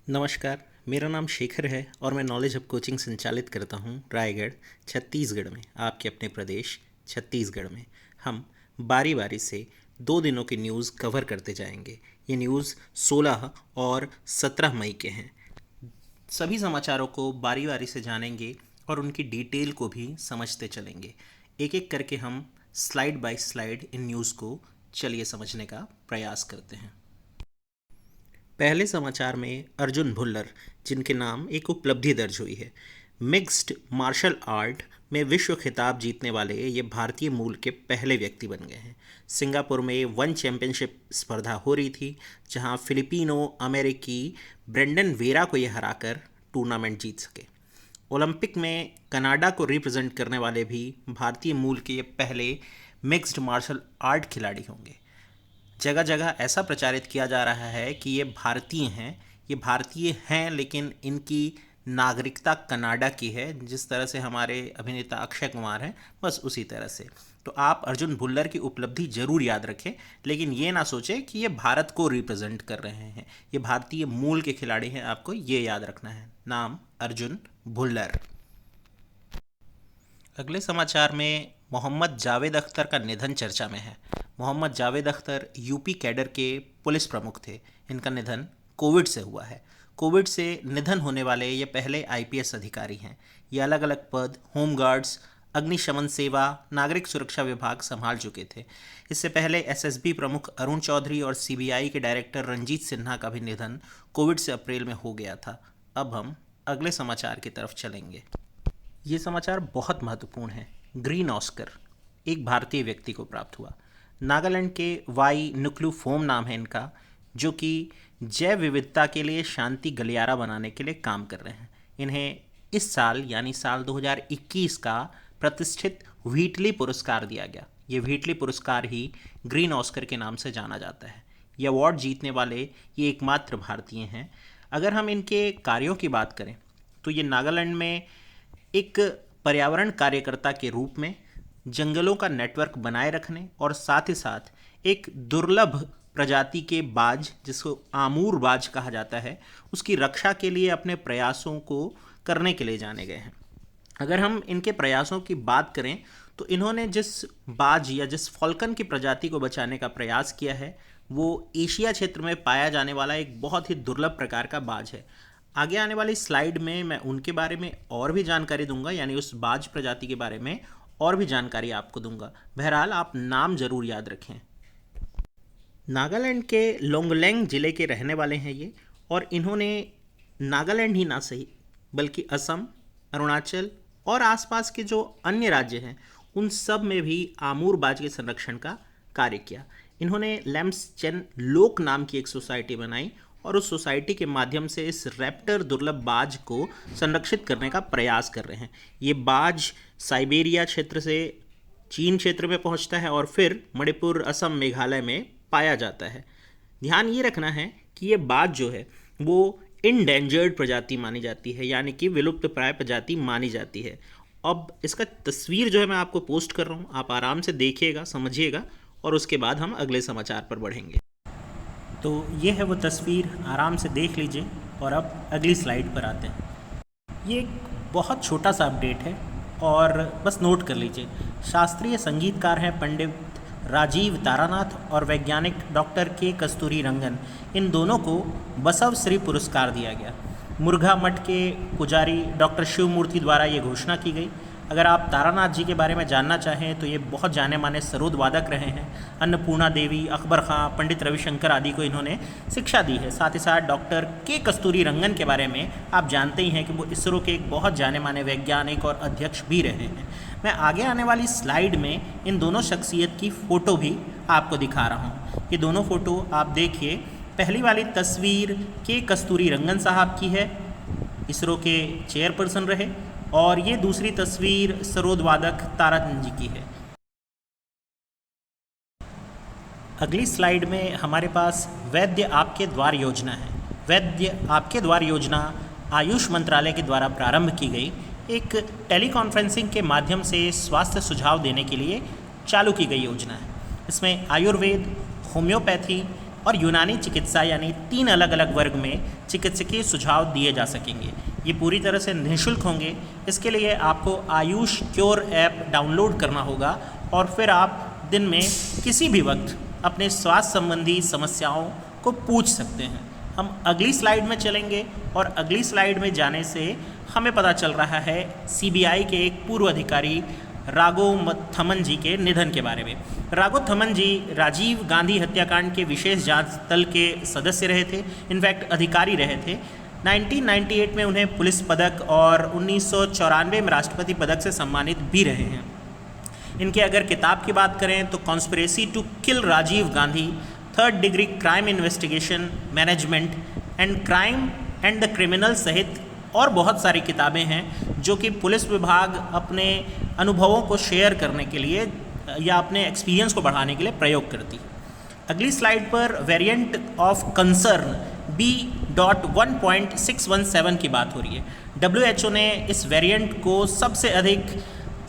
नमस्कार। मेरा नाम शेखर है और मैं नॉलेज हब कोचिंग संचालित करता हूँ रायगढ़ छत्तीसगढ़ में, आपके अपने प्रदेश छत्तीसगढ़ में। हम बारी बारी से 2 दिनों की न्यूज़ कवर करते जाएंगे। ये न्यूज़ 16 और 17 मई के हैं। सभी समाचारों को बारी बारी से जानेंगे और उनकी डिटेल को भी समझते चलेंगे। एक एक करके हम slide bye slide in news को चलिए समझने का प्रयास करते हैं। पहले समाचार में अर्जुन भुल्लर, जिनके नाम एक उपलब्धि दर्ज हुई है। मिक्स्ड मार्शल आर्ट में विश्व खिताब जीतने वाले ये भारतीय मूल के पहले व्यक्ति बन गए हैं। सिंगापुर में वन चैंपियनशिप स्पर्धा हो रही थी, जहां फिलिपिनो अमेरिकी ब्रेंडन वेरा को ये हराकर टूर्नामेंट जीत सके। ओलंपिक में कनाडा को रिप्रेजेंट करने वाले भी भारतीय मूल के ये पहले मिक्स्ड मार्शल आर्ट खिलाड़ी होंगे। जगह जगह ऐसा प्रचारित किया जा रहा है कि ये भारतीय हैं लेकिन इनकी नागरिकता कनाडा की है, जिस तरह से हमारे अभिनेता अक्षय कुमार हैं, बस उसी तरह से। तो आप अर्जुन भुल्लर की उपलब्धि जरूर याद रखें, लेकिन ये ना सोचें कि ये भारत को रिप्रेजेंट कर रहे हैं। ये भारतीय मूल के खिलाड़ी हैं, आपको ये याद रखना है। नाम अर्जुन भुल्लर। अगले समाचार में मोहम्मद जावेद अख्तर का निधन चर्चा में है। मोहम्मद जावेद अख्तर यूपी कैडर के पुलिस प्रमुख थे। इनका निधन कोविड से हुआ है। कोविड से निधन होने वाले ये पहले आईपीएस अधिकारी हैं। ये अलग अलग पद होमगार्ड्स, अग्निशमन सेवा, नागरिक सुरक्षा विभाग संभाल चुके थे। इससे पहले एसएसबी प्रमुख अरुण चौधरी और सीबीआई के डायरेक्टर रंजीत सिन्हा का भी निधन कोविड से अप्रैल में हो गया था। अब हम अगले समाचार की तरफ चलेंगे। ये समाचार बहुत महत्वपूर्ण है। ग्रीन ऑस्कर एक भारतीय व्यक्ति को प्राप्त हुआ। नागालैंड के वाई नुक्लू फोम नाम है इनका, जो कि जैव विविधता के लिए शांति गलियारा बनाने के लिए काम कर रहे हैं। इन्हें इस साल यानी साल 2021 का प्रतिष्ठित व्हीटली पुरस्कार दिया गया। ये व्हीटली पुरस्कार ही ग्रीन ऑस्कर के नाम से जाना जाता है। ये अवार्ड जीतने वाले ये एकमात्र भारतीय हैं। अगर हम इनके कार्यों की बात करें तो ये नागालैंड में एक पर्यावरण कार्यकर्ता के रूप में जंगलों का नेटवर्क बनाए रखने और साथ ही साथ एक दुर्लभ प्रजाति के बाज, जिसको आमूर बाज कहा जाता है, उसकी रक्षा के लिए अपने प्रयासों को करने के लिए जाने गए हैं। अगर हम इनके प्रयासों की बात करें तो इन्होंने जिस बाज या जिस फॉल्कन की प्रजाति को बचाने का प्रयास किया है, वो एशिया क्षेत्र में पाया जाने वाला एक बहुत ही दुर्लभ प्रकार का बाज है। आगे आने वाली स्लाइड में मैं उनके बारे में और भी जानकारी दूंगा, यानी उस बाज प्रजाति के बारे में और भी जानकारी आपको दूंगा। बहरहाल आप नाम जरूर याद रखें। नागालैंड के लोंगलेंग जिले के रहने वाले हैं ये, और इन्होंने नागालैंड ही ना सही बल्कि असम, अरुणाचल और आसपास के जो अन्य राज्य हैं उन सब में भी आमूर बाज के संरक्षण का कार्य किया। इन्होंने लैम्सचेन लोक नाम की एक सोसाइटी बनाई और उस सोसाइटी के माध्यम से इस रैप्टर दुर्लभ बाज को संरक्षित करने का प्रयास कर रहे हैं। ये बाज साइबेरिया क्षेत्र से चीन क्षेत्र में पहुंचता है और फिर मणिपुर, असम, मेघालय में पाया जाता है। ध्यान ये रखना है कि ये बाज जो है वो इंडेंजर्ड प्रजाति मानी जाती है, यानी कि विलुप्त प्राय प्रजाति मानी जाती है। अब इसका तस्वीर जो है मैं आपको पोस्ट कर रहा हूँ, आप आराम से देखिएगा, समझिएगा, और उसके बाद हम अगले समाचार पर बढ़ेंगे। तो ये है वो तस्वीर, आराम से देख लीजिए और अब अगली स्लाइड पर आते हैं। ये एक बहुत छोटा सा अपडेट है और बस नोट कर लीजिए। शास्त्रीय संगीतकार हैं पंडित राजीव तारानाथ और वैज्ञानिक डॉक्टर के कस्तूरी रंगन, इन दोनों को बसव श्री पुरस्कार दिया गया। मुरघा मठ के पुजारी डॉक्टर शिवमूर्ति द्वारा ये घोषणा की गई। अगर आप तारानाथ जी के बारे में जानना चाहें तो ये बहुत जाने माने सरोद वादक रहे हैं। अन्नपूर्णा देवी, अकबर खां, पंडित रविशंकर आदि को इन्होंने शिक्षा दी है। साथ ही साथ डॉक्टर के कस्तूरी रंगन के बारे में आप जानते ही हैं कि वो इसरो के एक बहुत जाने माने वैज्ञानिक और अध्यक्ष भी रहे हैं। मैं आगे आने वाली स्लाइड में इन दोनों शख्सियत की फ़ोटो भी आपको दिखा रहा हूँ। ये दोनों फ़ोटो आप देखिए। पहली वाली तस्वीर के कस्तूरी रंगन साहब की है, इसरो के चेयरपर्सन रहे, और ये दूसरी तस्वीर सरोद वादक ताराचंद जी की है। अगली स्लाइड में हमारे पास वैद्य आपके द्वार योजना है। वैद्य आपके द्वार योजना आयुष मंत्रालय के द्वारा प्रारंभ की गई एक टेलीकॉन्फ्रेंसिंग के माध्यम से स्वास्थ्य सुझाव देने के लिए चालू की गई योजना है। इसमें आयुर्वेद, होम्योपैथी, और यूनानी चिकित्सा यानी 3 अलग अलग वर्ग में चिकित्सकीय सुझाव दिए जा सकेंगे। ये पूरी तरह से निःशुल्क होंगे। इसके लिए आपको आयुष क्योर ऐप डाउनलोड करना होगा और फिर आप दिन में किसी भी वक्त अपने स्वास्थ्य संबंधी समस्याओं को पूछ सकते हैं। हम अगली स्लाइड में चलेंगे और अगली स्लाइड में जाने से हमें पता चल रहा है सीबीआई के एक पूर्व अधिकारी राघव थमन जी के निधन के बारे में। राघव थमन जी राजीव गांधी हत्याकांड के विशेष जांच दल के सदस्य रहे थे, इनफैक्ट अधिकारी रहे थे। 1998 में उन्हें पुलिस पदक और 1994 में राष्ट्रपति पदक से सम्मानित भी रहे हैं। इनके अगर किताब की बात करें तो conspiracy to kill Rajiv Gandhi, 3rd degree crime investigation management and crime and the criminal सहित और बहुत सारी किताबें हैं जो कि पुलिस विभाग अपने अनुभवों को शेयर करने के लिए या अपने एक्सपीरियंस को बढ़ाने के लिए प्रयोग करती है। अगली स्लाइड पर वेरिएंट ऑफ कंसर्न B.1.617 की बात हो रही है। WHO ने इस वेरिएंट को सबसे अधिक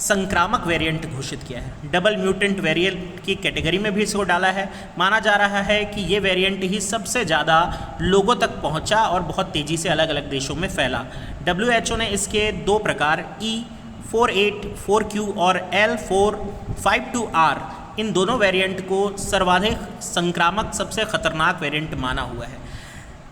संक्रामक वेरिएंट घोषित किया है। डबल म्यूटेंट वेरिएंट की कैटेगरी में भी इसको डाला है। माना जा रहा है कि ये वेरिएंट ही सबसे ज़्यादा लोगों तक पहुंचा और बहुत तेज़ी से अलग अलग देशों में फैला। WHO ने इसके 2 प्रकार E484Q और L452R इन दोनों वेरिएंट को सर्वाधिक संक्रामक सबसे खतरनाक वेरिएंट माना हुआ है।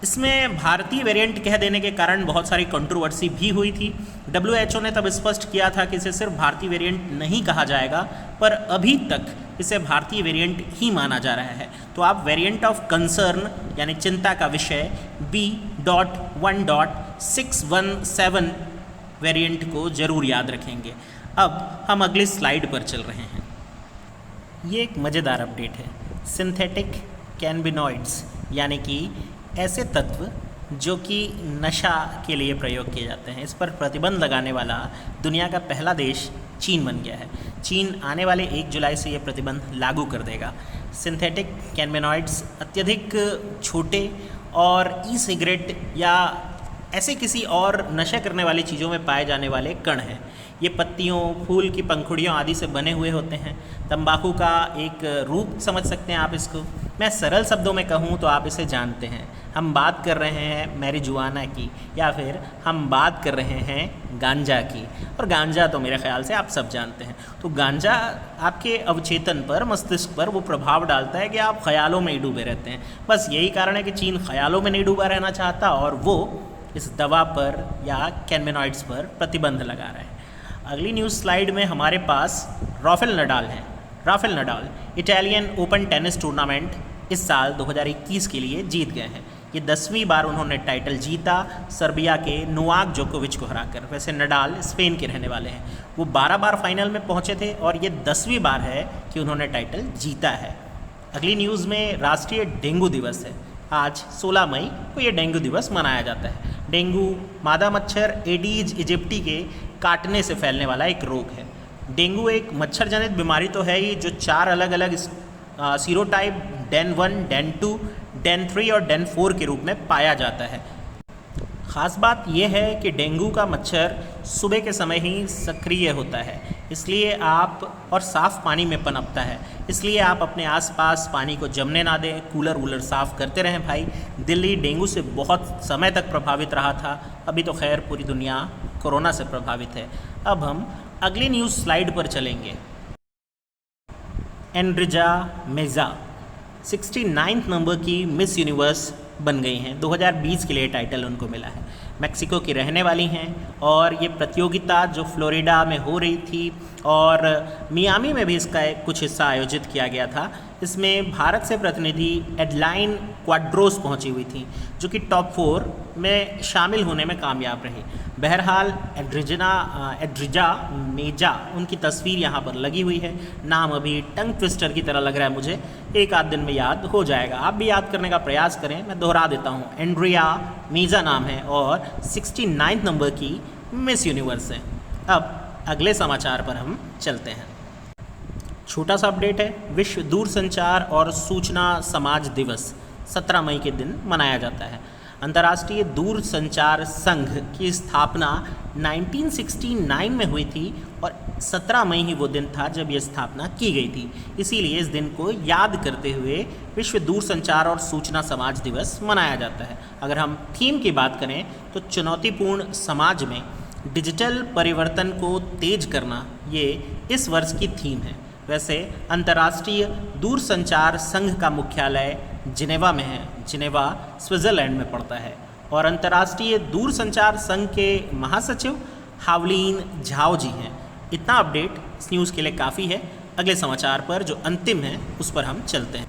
इसमें भारतीय वेरिएंट कह देने के कारण बहुत सारी कंट्रोवर्सी भी हुई थी। WHO ने तब स्पष्ट किया था कि इसे सिर्फ भारतीय वेरिएंट नहीं कहा जाएगा, पर अभी तक इसे भारतीय वेरिएंट ही माना जा रहा है। तो आप वेरिएंट ऑफ कंसर्न यानी चिंता का विषय B.1.617 वेरिएंट को ज़रूर याद रखेंगे। अब हम अगली स्लाइड पर चल रहे हैं। ये एक मज़ेदार अपडेट है। सिंथेटिक कैनबिनॉइड्स यानी कि ऐसे तत्व जो कि नशा के लिए प्रयोग किए जाते हैं, इस पर प्रतिबंध लगाने वाला दुनिया का पहला देश चीन बन गया है। चीन आने वाले 1 जुलाई से ये प्रतिबंध लागू कर देगा। सिंथेटिक कैनबिनॉइड्स अत्यधिक छोटे और ई सिगरेट या ऐसे किसी और नशा करने वाली चीज़ों में पाए जाने वाले कण हैं। ये पत्तियों, फूल की पंखुड़ियों आदि से बने हुए होते हैं। तंबाकू का एक रूप समझ सकते हैं आप इसको। मैं सरल शब्दों में कहूँ तो आप इसे जानते हैं। हम बात कर रहे हैं मैरिजुआना की या फिर हम बात कर रहे हैं गांजा की, और गांजा तो मेरे ख्याल से आप सब जानते हैं। तो गांजा आपके अवचेतन पर, मस्तिष्क पर वो प्रभाव डालता है कि आप ख्यालों में ही डूबे रहते हैं। बस यही कारण है कि चीन ख्यालों में नहीं डूबा रहना चाहता और वो इस दवा पर या कैनबिनॉइड्स पर प्रतिबंध लगा रहा है। अगली न्यूज़ स्लाइड में हमारे पास राफेल नडाल हैं। Rafael Nadal Italian open tennis tournament इस साल 2021 के लिए जीत गए हैं। ये 10वीं बार उन्होंने टाइटल जीता, सर्बिया के नोवाक जोकोविच को हराकर। वैसे नडाल स्पेन के रहने वाले हैं। वो 12 बार फाइनल में पहुंचे थे और ये 10वीं बार है कि उन्होंने टाइटल जीता है। अगली न्यूज़ में राष्ट्रीय डेंगू दिवस है। आज 16 मई को ये डेंगू दिवस मनाया जाता है। डेंगू मादा मच्छर एडीज इजिप्टी के काटने से फैलने वाला एक रोग है। डेंगू एक मच्छर जनित बीमारी तो है ही, जो 4 अलग अलग सीरोटाइप डेन 1, डेन 2, डेन 3 और डेन 4 के रूप में पाया जाता है। ख़ास बात यह है कि डेंगू का मच्छर सुबह के समय ही सक्रिय होता है, इसलिए आप और साफ़ पानी में पनपता है, इसलिए आप अपने आसपास पानी को जमने ना दें। कूलर वूलर साफ़ करते रहें भाई। दिल्ली डेंगू से बहुत समय तक प्रभावित रहा था, अभी तो खैर पूरी दुनिया कोरोना से प्रभावित है। अब हम अगली न्यूज़ स्लाइड पर चलेंगे। एंड्रिजा मेजा 69 नंबर की मिस यूनिवर्स बन गई हैं। 2020 के लिए टाइटल उनको मिला है। मेक्सिको की रहने वाली हैं और ये प्रतियोगिता जो फ्लोरिडा में हो रही थी और मियामी में भी इसका कुछ हिस्सा आयोजित किया गया था, इसमें भारत से प्रतिनिधि एडलाइन क्वाड्रोस पहुंची हुई थी, जो कि टॉप 4 में शामिल होने में कामयाब रही। बहरहाल एड्रिजा मेजा उनकी तस्वीर यहाँ पर लगी हुई है। नाम अभी टंग ट्विस्टर की तरह लग रहा है मुझे, एक आध दिन में याद हो जाएगा। आप भी याद करने का प्रयास करें, मैं दोहरा देता हूँ। एंड्रिया मेजा नाम है और 69 नंबर की मिस यूनिवर्स है। अब अगले समाचार पर हम चलते हैं। छोटा सा अपडेट है। विश्व दूरसंचार और सूचना समाज दिवस 17 मई के दिन मनाया जाता है। अंतर्राष्ट्रीय दूरसंचार संघ की स्थापना 1969 में हुई थी और 17 मई ही वो दिन था जब ये स्थापना की गई थी। इसीलिए इस दिन को याद करते हुए विश्व दूरसंचार और सूचना समाज दिवस मनाया जाता है। अगर हम थीम की बात करें तो चुनौतीपूर्ण समाज में डिजिटल परिवर्तन को तेज करना, ये इस वर्ष की थीम है। वैसे अंतर्राष्ट्रीय दूरसंचार संघ का मुख्यालय जिनेवा में है। जिनेवा स्विट्ज़रलैंड में पड़ता है और अंतर्राष्ट्रीय दूरसंचार संघ के महासचिव हावलीन झाओ जी हैं। इतना अपडेट इस न्यूज़ के लिए काफ़ी है। अगले समाचार पर जो अंतिम है उस पर हम चलते हैं।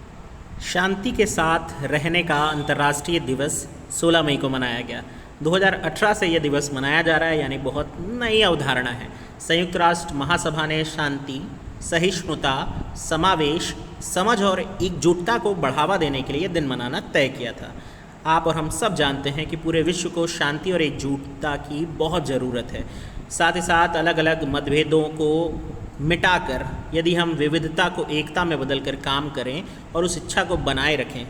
शांति के साथ रहने का अंतर्राष्ट्रीय दिवस 16 मई को मनाया गया। 2018 से यह दिवस मनाया जा रहा है, यानी बहुत नई अवधारणा है। संयुक्त राष्ट्र महासभा ने शांति, सहिष्णुता, समावेश, समझ और एकजुटता को बढ़ावा देने के लिए दिन मनाना तय किया था। आप और हम सब जानते हैं कि पूरे विश्व को शांति और एकजुटता की बहुत ज़रूरत है। साथ ही साथ अलग अलग मतभेदों को मिटाकर यदि हम विविधता को एकता में बदलकर काम करें और उस इच्छा को बनाए रखें